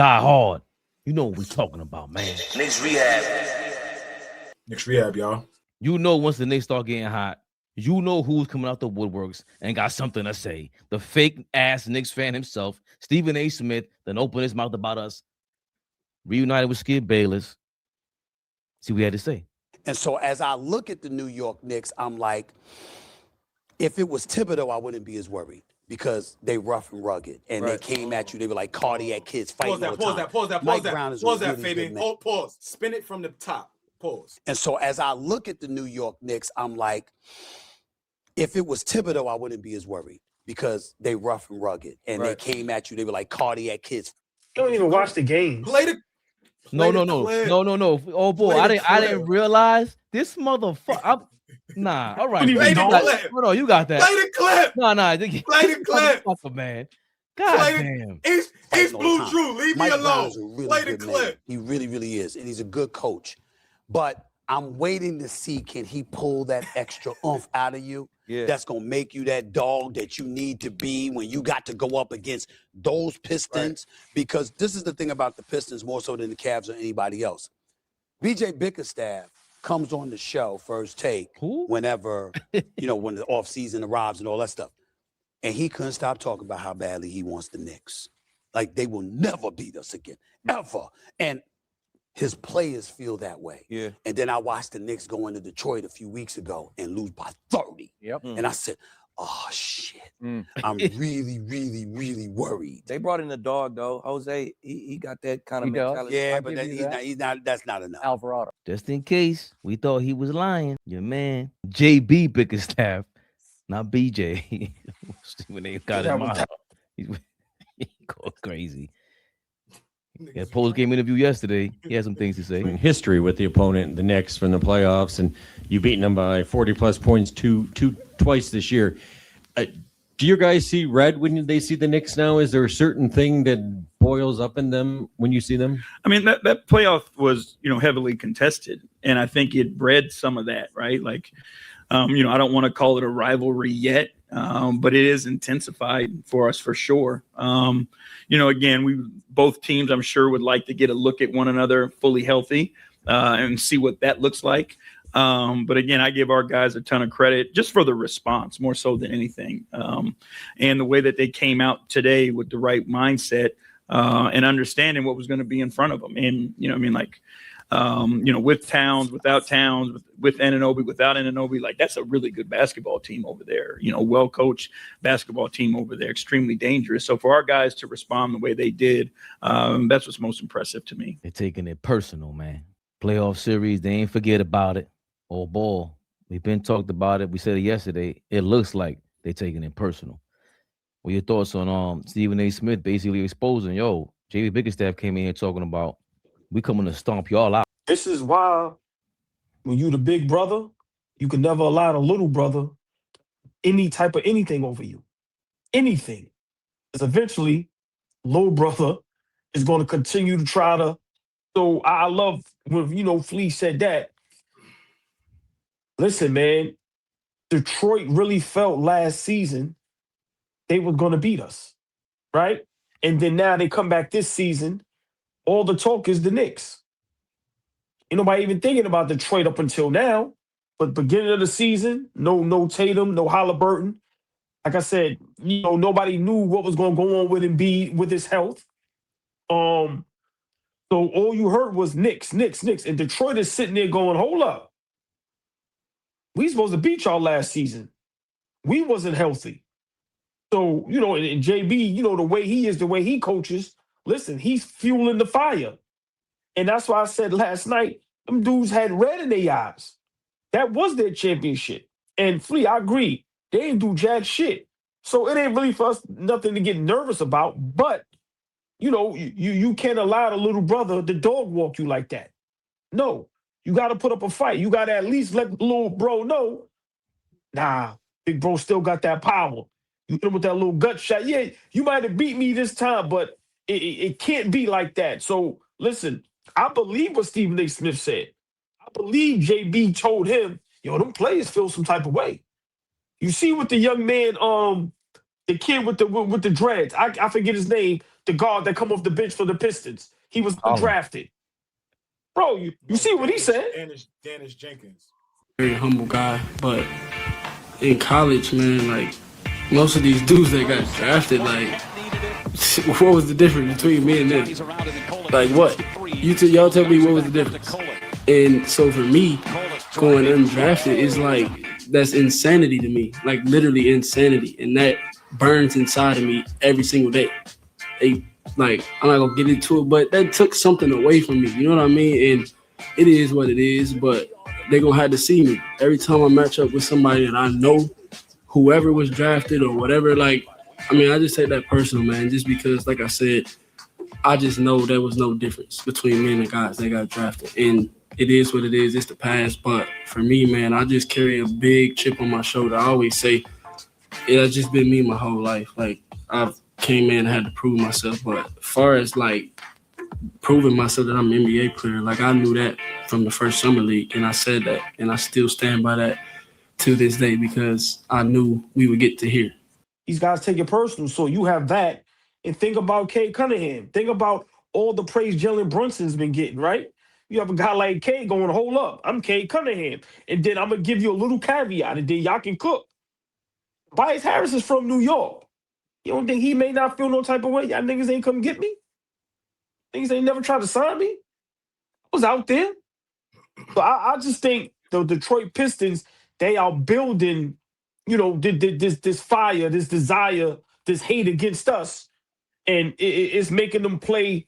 Die hard. You know what we talking about, man. Knicks Rehab. Knicks Rehab, y'all. You know once the Knicks start getting hot, you know who's coming out the woodworks and got something to say. The fake-ass Knicks fan himself, Stephen A. Smith, then opened his mouth about us. Reunited with Skip Bayless. See what he had to say. And so as I look at the New York Knicks, I'm like, if it was Thibodeau, I wouldn't be as worried because they rough and rugged. And they came at you, they were like cardiac kids fighting all the time. Pause that, Fabian. Pause. Spin it from the top. Pause. And so as I look at the New York Knicks, I'm like, if it was Thibodeau, I wouldn't be as worried because they rough and rugged. And they came at you, they were like cardiac kids. You don't even watch the games. No. Oh boy, I didn't realize this motherfucker. Nah, all right. Play the clip. No, you got that. Play the clip. Nah. Play the clip. Man. God damn. It's Blue Drew. Leave Mike me Brown alone. is a really Play the good clip. man. He really, really is. And he's a good coach. But I'm waiting to see, can he pull that extra oomph out of you? Yeah. That's going to make you that dog that you need to be when you got to go up against those Pistons. Right. Because this is the thing about the Pistons more so than the Cavs or anybody else. JB Bickerstaff comes on the show, First Take, whenever, when the offseason arrives and all that stuff. And he couldn't stop talking about how badly he wants the Knicks. Like, they will never beat us again, ever. And his players feel that way. Yeah. And then I watched the Knicks go into Detroit a few weeks ago and lose by 30. Yep. And I said, oh, shit. I'm really, really, really worried. They brought in the dog, though. Jose, he got that kind of mentality. Yeah, but he's not, that's not enough. Alvarado. Just in case we thought he was lying, your man, JB Bickerstaff, not BJ. When they got him out, he go crazy. Yeah, post-game interview yesterday. He had some things to say. History with the opponent, the Knicks, from the playoffs, and you beating them by 40-plus points twice this year. Do your guys see red when they see the Knicks now? Is there a certain thing that boils up in them when you see them? I mean, that playoff was, heavily contested, and I think it bred some of that, right? Like, I don't want to call it a rivalry yet, but it is intensified for us for sure. Again, both teams, I'm sure, would like to get a look at one another fully healthy and see what that looks like. But again, I give our guys a ton of credit just for the response, more so than anything. And the way that they came out today with the right mindset and understanding what was going to be in front of them. And, with Towns, without Towns, with Anunoby, without Anunoby, like that's a really good basketball team over there. Well-coached basketball team over there, extremely dangerous. So for our guys to respond the way they did, that's what's most impressive to me. They're taking it personal, man. Playoff series, they ain't forget about it. AllBall, we've been talked about it. We said it yesterday. It looks like they're taking it personal. What are your thoughts on Stephen A. Smith basically exposing, JB Bickerstaff came in here talking about we coming to stomp y'all out. This is why when you the big brother, you can never allow the little brother any type of anything over you. Anything. Because eventually, little brother is going to continue to try to. So I love when, Flea said that. Listen, man, Detroit really felt last season they were going to beat us, right? And then now they come back this season. All the talk is the Knicks. Ain't nobody even thinking about Detroit up until now. But beginning of the season, no Tatum, no Halliburton. Like I said, nobody knew what was going to go on with Embiid with his health. So all you heard was Knicks. And Detroit is sitting there going, hold up. We supposed to beat y'all last season. We wasn't healthy. So, and JB, the way he is, the way he coaches, listen, he's fueling the fire. And that's why I said last night, them dudes had red in their eyes. That was their championship. And Flea, I agree. They ain't do jack shit. So it ain't really for us nothing to get nervous about. But, you can't allow the little brother to dog walk you like that. No. You got to put up a fight. You got to at least let the little bro know, nah, big bro still got that power. You hit him with that little gut shot. Yeah, you might have beat me this time, but it can't be like that. So, listen, I believe what Stephen A. Smith said. I believe JB told him, them players feel some type of way. You see what the young man, the kid with the dreads, I forget his name, the guard that come off the bench for the Pistons. He was undrafted. Bro, you see what he said? Daniss Jenkins. Very humble guy, but in college, man, like most of these dudes that got drafted, like what was the difference between me and them? Like what? Y'all tell me what was the difference? And so for me, going undrafted is like that's insanity to me, like literally insanity, and that burns inside of me every single day. Like I'm not gonna get into it, but that took something away from me. You know what I mean? And it is what it is, but they're gonna have to see me every time I match up with somebody that I know, whoever was drafted or whatever. Like, I mean, I just take that personal, man, just because, like I said, I just know there was no difference between me and the guys that got drafted. And it is what it is. It's the past. But for me, man, I just carry a big chip on my shoulder. I always say it has just been me my whole life. Like, I've came in and had to prove myself. But as far as, like, proving myself that I'm an NBA player, like, I knew that from the first summer league. And I said that. And I still stand by that to this day because I knew we would get to here. These guys take it personal. So you have that. And think about Cade Cunningham. Think about all the praise Jalen Brunson's been getting, right? You have a guy like Cade going, hold up, I'm Cade Cunningham. And then I'm going to give you a little caveat, and then y'all can cook. Tobias Harris is from New York. You don't think he may not feel no type of way? Y'all niggas ain't come get me? Niggas ain't never tried to sign me? I was out there. So I just think the Detroit Pistons, they are building, you know, this fire, this desire, this hate against us. And it's making them play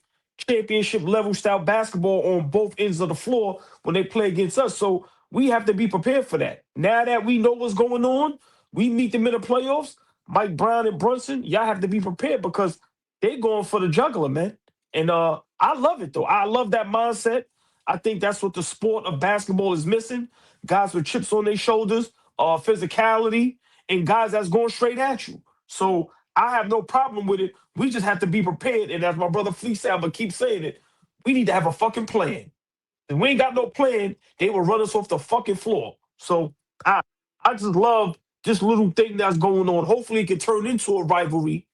championship level style basketball on both ends of the floor when they play against us. So we have to be prepared for that. Now that we know what's going on, we meet them in the playoffs. Mike Brown and Brunson, y'all have to be prepared because they're going for the juggler, man. And I love it, though. I love that mindset. I think that's what the sport of basketball is missing. Guys with chips on their shoulders, physicality, and guys that's going straight at you. So I have no problem with it. We just have to be prepared. And as my brother Fleet said, I'm going to keep saying it, we need to have a fucking plan. If we ain't got no plan, they will run us off the fucking floor. So I just love this little thing that's going on. Hopefully it can turn into a rivalry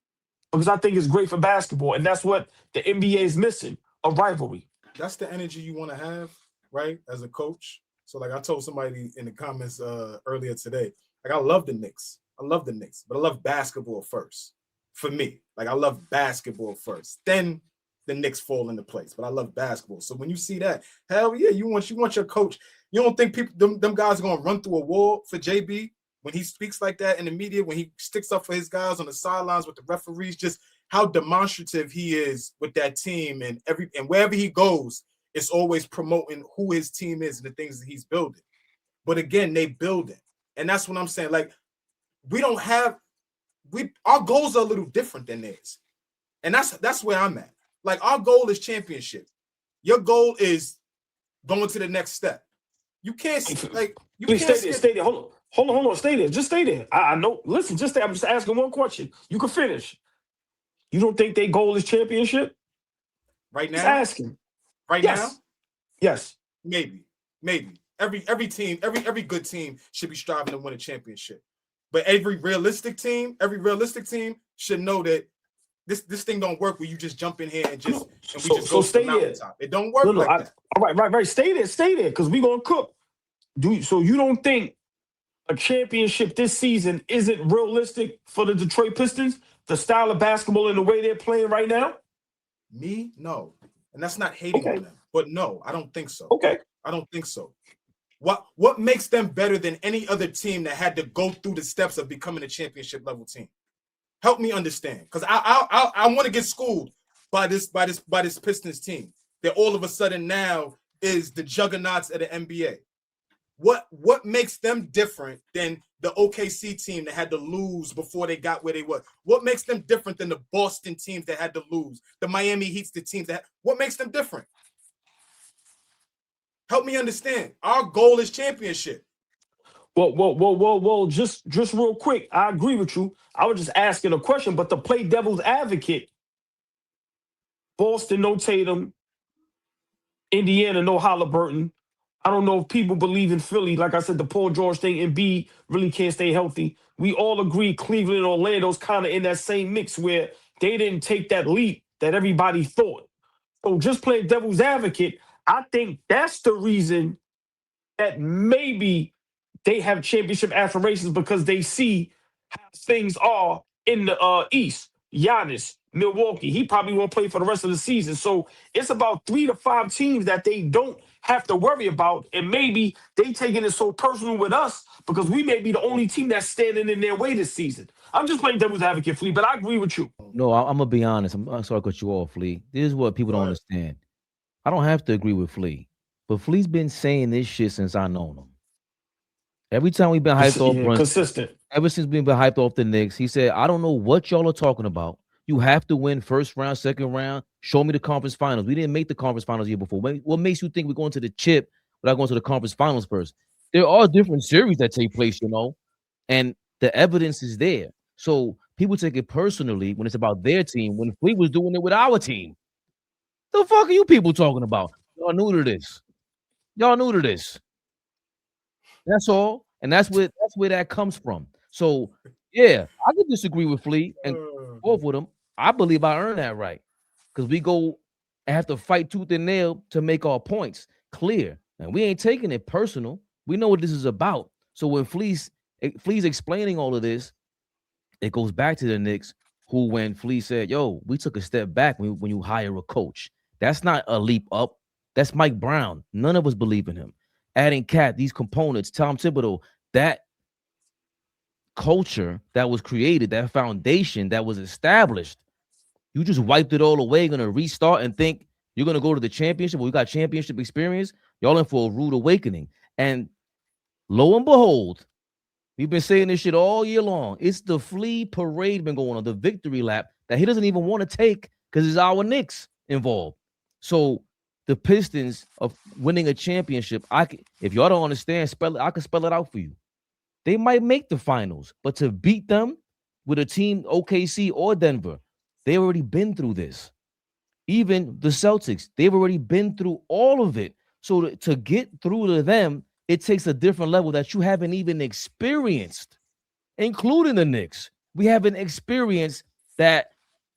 because I think it's great for basketball. And that's what the NBA is missing, a rivalry. That's the energy you want to have, right, as a coach. So, like I told somebody in the comments earlier today, like I love the Knicks. I love the Knicks, but I love basketball first. For me, like I love basketball first. Then the Knicks fall into place. But I love basketball. So when you see that, hell yeah, you want your coach. You don't think people them guys are gonna run through a wall for JB when he speaks like that in the media, when he sticks up for his guys on the sidelines with the referees, just how demonstrative he is with that team, and wherever he goes, it's always promoting who his team is and the things that he's building. But again, they build it. And that's what I'm saying. Like, our goals are a little different than theirs. And that's where I'm at. Like, our goal is championship. Your goal is going to the next step. You can't stay there. Hold on. Stay there. Just stay there. I know. Listen, just stay. I'm just asking one question. You can finish. You don't think their goal is championship? Right now? Just asking. Right now? Yes. Maybe. Every team, every good team should be striving to win a championship. But every realistic team should know that this thing don't work where you just jump in here and we just go stay to the mountaintop. It don't work like that. All right. Stay there, because we're gonna cook. So you don't think a championship this season isn't realistic for the Detroit Pistons? The style of basketball and the way they're playing right now? Me? No. And that's not hating on them. But no, I don't think so. Okay. I don't think so. What makes them better than any other team that had to go through the steps of becoming a championship level team? Help me understand, because I want to get schooled by this Pistons team that all of a sudden now is the juggernauts of the NBA. What makes them different than the OKC team that had to lose before they got where they were? What makes them different than the Boston teams that had to lose? The Miami Heats, the teams what makes them different? Help me understand. Our goal is championship. Well, just real quick, I agree with you. I was just asking a question, but to play devil's advocate, Boston, no Tatum, Indiana, no Halliburton. I don't know if people believe in Philly. Like I said, the Paul George thing, and B really can't stay healthy. We all agree Cleveland and Orlando's kind of in that same mix where they didn't take that leap that everybody thought. So just playing devil's advocate, I think that's the reason that maybe they have championship aspirations, because they see how things are in the East. Giannis, Milwaukee, he probably won't play for the rest of the season. So it's about 3 to 5 teams that they don't have to worry about. And maybe they taking it so personal with us because we may be the only team that's standing in their way this season. I'm just playing devil's advocate, Flea, but I agree with you. No, I'm gonna be honest. I'm sorry to cut you off, Flea. This is what people don't understand. I don't have to agree with Flea, but Flea's been saying this shit since I known him. Every time we've been hyped off, consistent. Ever since we've been hyped off the Knicks, he said, "I don't know what y'all are talking about. You have to win first round, second round. Show me the conference finals. We didn't make the conference finals year before. What makes you think we're going to the chip without going to the conference finals first? There are different series that take place, you know, and the evidence is there. So people take it personally when it's about their team. When Flea was doing it with our team, the fuck are you people talking about? Y'all new to this. Y'all new to this. That's all, and that's where that comes from. So, yeah, I could disagree with Flea and both with him. I believe I earned that right because we go and have to fight tooth and nail to make our points clear, and we ain't taking it personal. We know what this is about. So when Flea's explaining all of this, it goes back to the Knicks, who when Flea said, "Yo, we took a step back when you hire a coach. That's not a leap up. That's Mike Brown. None of us believe in him. Adding Cat, these components, Tom Thibodeau, that culture that was created, that foundation that was established, you just wiped it all away, gonna restart and think you're gonna go to the championship. Well, you got championship experience. Y'all in for a rude awakening." And lo and behold, we've been saying this shit all year long. It's the Flea parade been going on, the victory lap that he doesn't even want to take because it's our Knicks involved. So the Pistons of winning a championship, if y'all don't understand, I can spell it out for you. They might make the finals, but to beat them with a team, OKC or Denver, they've already been through this. Even the Celtics, they've already been through all of it. So to get through to them, it takes a different level that you haven't even experienced, including the Knicks. We haven't experienced that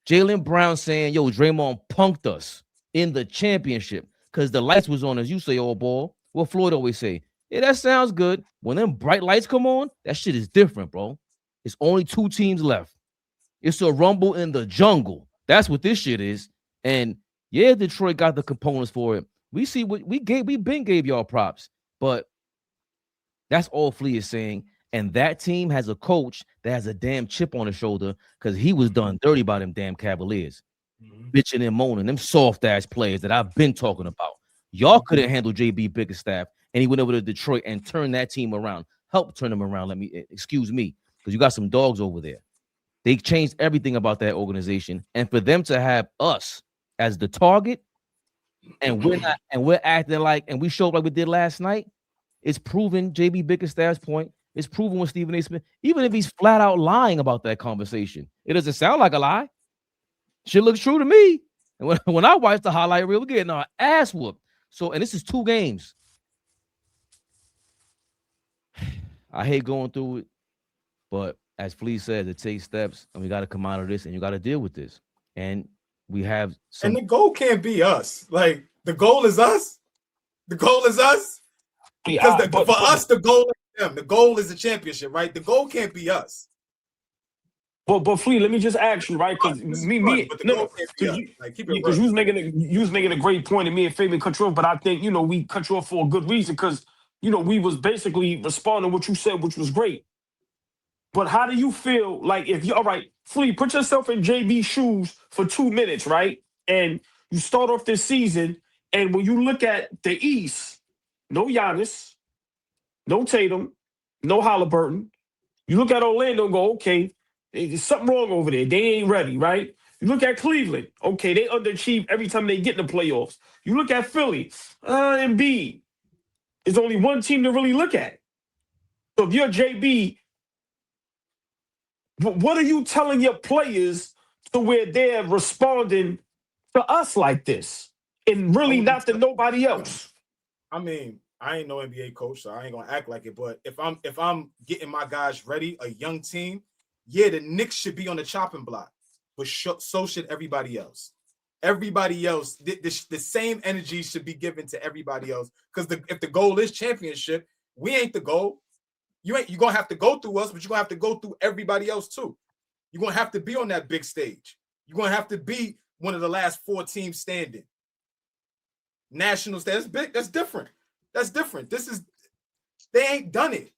Jaylen Brown saying, "Yo, Draymond punked us in the championship because the lights was on," as you say, AllBall. What Floyd always say, "Yeah, that sounds good. When them bright lights come on, that shit is different, bro. It's only 2 teams left. It's a rumble in the jungle. That's what this shit is." And yeah, Detroit got the components for it. We see what we gave y'all props, but that's all Flea is saying. And that team has a coach that has a damn chip on his shoulder because he was done dirty by them damn Cavaliers. Bitching and moaning, them soft ass players that I've been talking about. Y'all couldn't handle JB Bickerstaff, and he went over to Detroit and turned that team around. Help turn them around. Excuse me, because you got some dogs over there. They changed everything about that organization, and for them to have us as the target, and we're acting like, and we showed like we did last night. It's proven JB Bickerstaff's point. It's proven with Stephen A. Smith, even if he's flat out lying about that conversation, it doesn't sound like a lie. Shit looks true to me. And when I watch the highlight reel, we're getting our ass whooped. So, and this is 2 games. I hate going through it, but as Flea says, it takes steps, and we got to come out of this, and you got to deal with this. And we have some. And the goal can't be us. Like, the goal is us. The goal is us. Because for us, the goal is them. The goal is the championship, right? The goal can't be us. But Flea, let me just ask you, right? Because because you was making a great point, and me and Fabian cut you off, but I think we cut you off for a good reason because we was basically responding to what you said, which was great. But how do you feel like if you all right, Flea, put yourself in JB's shoes for 2 minutes, right? And you start off this season, and when you look at the East, no Giannis, no Tatum, no Halliburton. You look at Orlando and go, okay, there's something wrong over there. They ain't ready, right? You look at Cleveland. Okay, they underachieve every time they get in the playoffs. You look at Philly. Embiid. There's only one team to really look at. So if you're JB, what are you telling your players to where they're responding to us like this and really not to nobody else? I mean, I ain't no NBA coach, so I ain't gonna act like it. But if I'm getting my guys ready, a young team, yeah, the Knicks should be on the chopping block, but so should everybody else. everybody else, the same energy should be given to everybody else. Because if the goal is championship, we ain't the goal. You're gonna have to go through us, but you're gonna have to go through everybody else too. You're gonna have to be on that big stage. You're gonna have to be one of the last 4 teams standing. National stage, that's big, that's different. That's different. They ain't done it.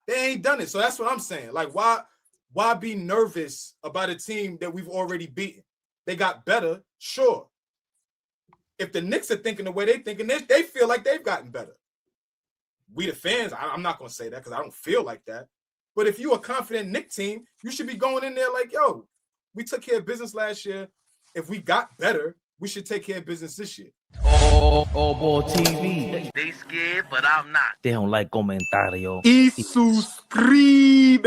They ain't done it. So that's what I'm saying. Like, why be nervous about a team that we've already beaten? They got better, sure. If the Knicks are thinking the way they're thinking, they feel like they've gotten better. We the fans, I'm not going to say that because I don't feel like that. But if you're a confident Knicks team, you should be going in there like, yo, we took care of business last year. If we got better, we should take care of business this year. AllBall TV. They scared, but I'm not. They don't like comentario. Y suscribe.